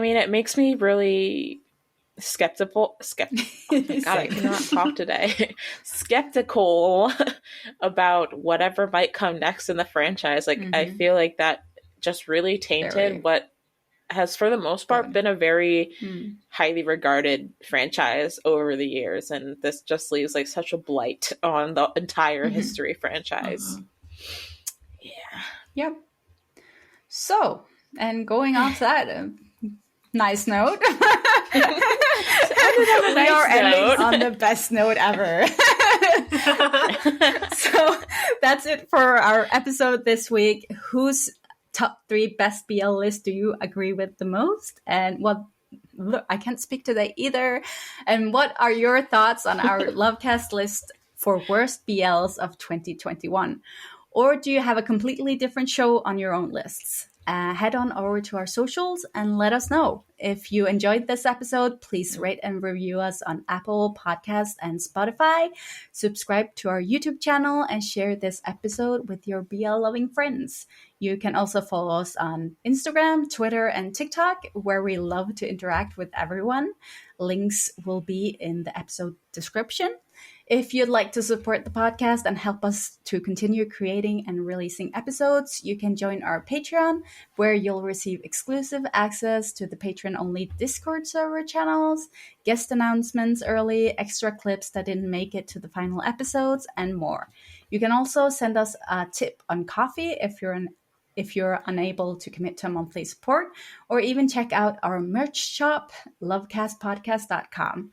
mean, it makes me really skeptical. God, I cannot talk today. Skeptical about whatever might come next in the franchise. Like, I feel like that just really tainted what has, for the most part, been a very highly regarded franchise over the years, and this just leaves like such a blight on the entire history franchise. So, and going off that nice note, we are ending on the best note ever. So that's it for our episode this week. Whose top 3 best BL list do you agree with the most? And look, I can't speak today either. And what are your thoughts on our LoveCast list for worst BLs of 2021? Or do you have a completely different show on your own lists? Head on over to our socials and let us know. If you enjoyed this episode, please rate and review us on Apple Podcasts and Spotify. Subscribe to our YouTube channel and share this episode with your BL-loving friends. You can also follow us on Instagram, Twitter, and TikTok, where we love to interact with everyone. Links will be in the episode description. If you'd like to support the podcast and help us to continue creating and releasing episodes, you can join our Patreon, where you'll receive exclusive access to the Patreon-only Discord server channels, guest announcements early, extra clips that didn't make it to the final episodes, and more. You can also send us a tip on coffee if you're unable to commit to a monthly support, or even check out our merch shop, lovecastthepodcast.com.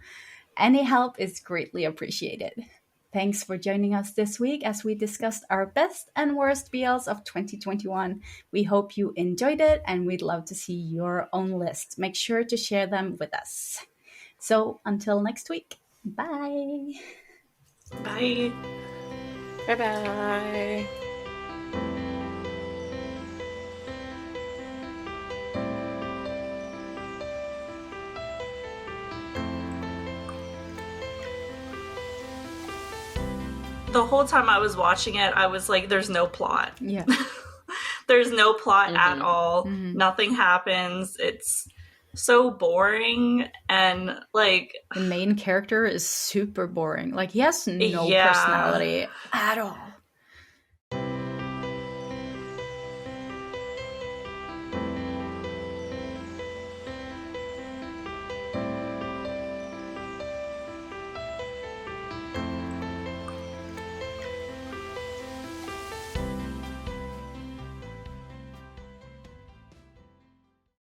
Any help is greatly appreciated. Thanks for joining us this week as we discussed our best and worst BLs of 2021. We hope you enjoyed it, and we'd love to see your own list. Make sure to share them with us. So until next week, bye. Bye. Bye-bye. The whole time I was watching it, I was like, there's no plot. Yeah. There's no plot at all. Nothing happens. It's so boring, and like the main character is super boring. Like he has no personality at all.